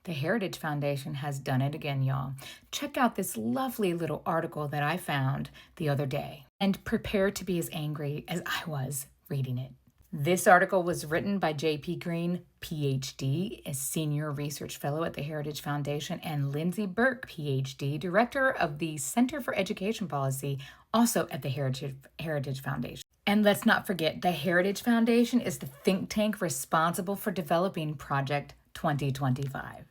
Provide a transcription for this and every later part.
The Heritage Foundation has done it again, y'all. Check out this lovely little article that I found the other day and prepare to be as angry as I was reading it. This article was written by J.P. Green, PhD, a senior research fellow at the Heritage Foundation, and Lindsay Burke, PhD, director of the Center for Education Policy, also at the Heritage Foundation. And let's not forget, the Heritage Foundation is the think tank responsible for developing Project 2025.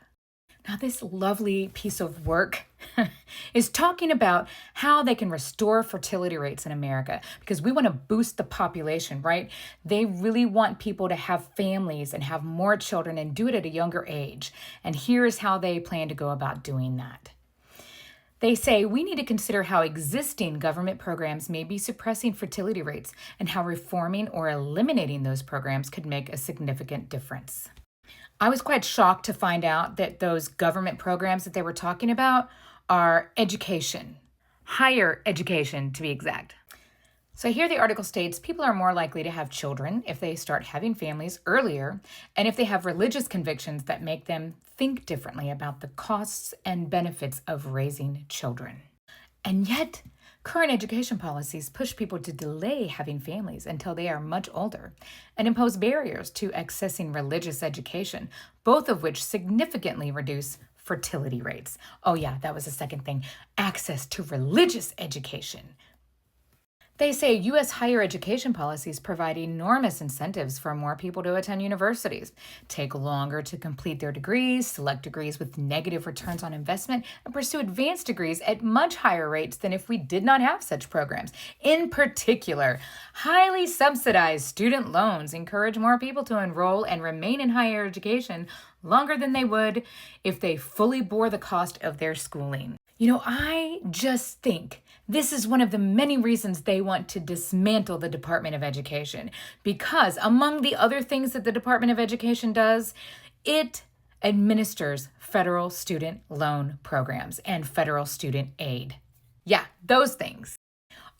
Now, this lovely piece of work is talking about how they can restore fertility rates in America because we want to boost the population, right? They really want people to have families and have more children and do it at a younger age. And here's how they plan to go about doing that. They say we need to consider how existing government programs may be suppressing fertility rates and how reforming or eliminating those programs could make a significant difference. I was quite shocked to find out that those government programs that they were talking about are education, higher education to be exact. So here the article states people are more likely to have children if they start having families earlier and if they have religious convictions that make them think differently about the costs and benefits of raising children. And yet, current education policies push people to delay having families until they are much older and impose barriers to accessing religious education, both of which significantly reduce fertility rates. Oh yeah, that was the second thing, access to religious education. They say U.S. higher education policies provide enormous incentives for more people to attend universities, take longer to complete their degrees, select degrees with negative returns on investment, and pursue advanced degrees at much higher rates than if we did not have such programs. In particular, highly subsidized student loans encourage more people to enroll and remain in higher education longer than they would if they fully bore the cost of their schooling. You know, I just think this is one of the many reasons they want to dismantle the Department of Education, because among the other things that the Department of Education does, it administers federal student loan programs and federal student aid. Yeah, those things.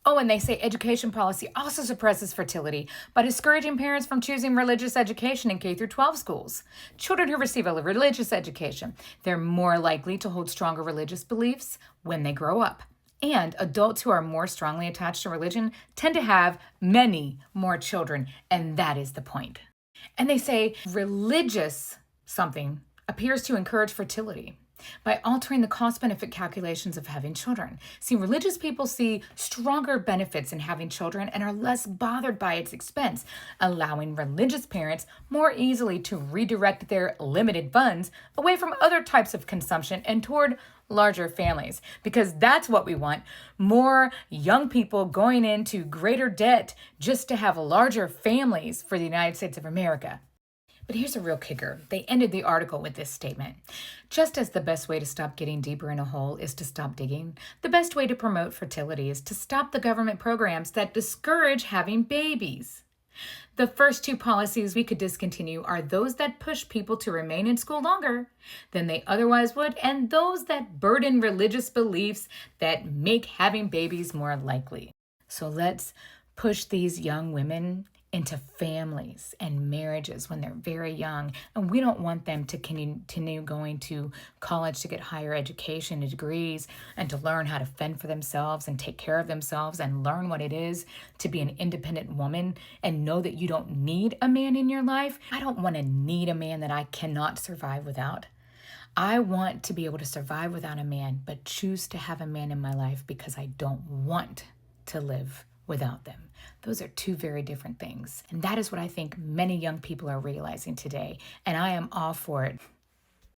Oh, and they say education policy also suppresses fertility by discouraging parents from choosing religious education in K through 12 schools. Children who receive a religious education, they're more likely to hold stronger religious beliefs when they grow up. And adults who are more strongly attached to religion tend to have many more children, and that is the point. And they say religious something appears to encourage fertility by altering the cost-benefit calculations of having children. See, religious people see stronger benefits in having children and are less bothered by its expense, allowing religious parents more easily to redirect their limited funds away from other types of consumption and toward larger families, because that's what we want. More young people going into greater debt just to have larger families for the United States of America. But here's a real kicker. They ended the article with this statement. Just as the best way to stop getting deeper in a hole is to stop digging, the best way to promote fertility is to stop the government programs that discourage having babies. The first two policies we could discontinue are those that push people to remain in school longer than they otherwise would, and those that burden religious beliefs that make having babies more likely. So let's push these young women into families and marriages when they're very young. And we don't want them to continue going to college to get higher education and degrees and to learn how to fend for themselves and take care of themselves and learn what it is to be an independent woman and know that you don't need a man in your life. I don't want to need a man that I cannot survive without. I want to be able to survive without a man, but choose to have a man in my life because I don't want to live without them. Those are two very different things. And that is what I think many young people are realizing today. And I am all for it.